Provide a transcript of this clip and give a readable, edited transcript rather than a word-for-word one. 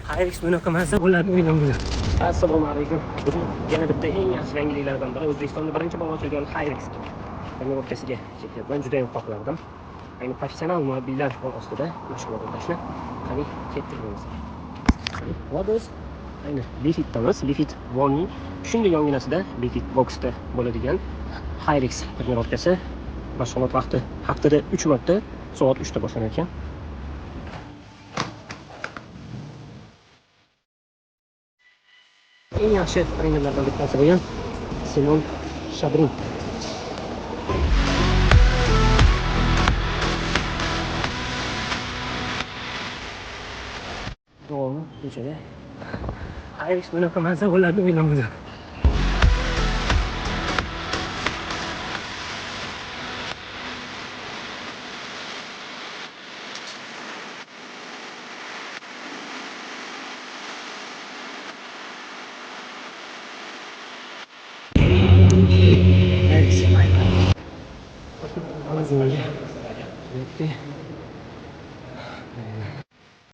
Hyrex bunaqa narsa bo'ladi o'ylamadi. Assalomu alaykum. Bugun yana bitta eng yaxshi yangiliklardan biri O'zbekistonda birinchi bor ochilgan Hyrex trenirovkasiga ketyapman. Juda ham xohlardim. Ayni professional murabbiylar ostida mashg'ulot o'tashni qani kettiramiz. What is? Ayni Lifitdamiz. Lifit One'ning shunday yonginasida Lifit Box'da bo'ladigan Hyrex trenirovkasi. Mashg'ulot vaqti haftada 3 marta soat 3 da boshlanadi ekan. Eng yaxshi trenerlardan bittasi bo'lgan Simon Shabrin. Doğru, köşede. Hyrex bunaqa narsa bo'ladi o'ylamadim. Hyrex.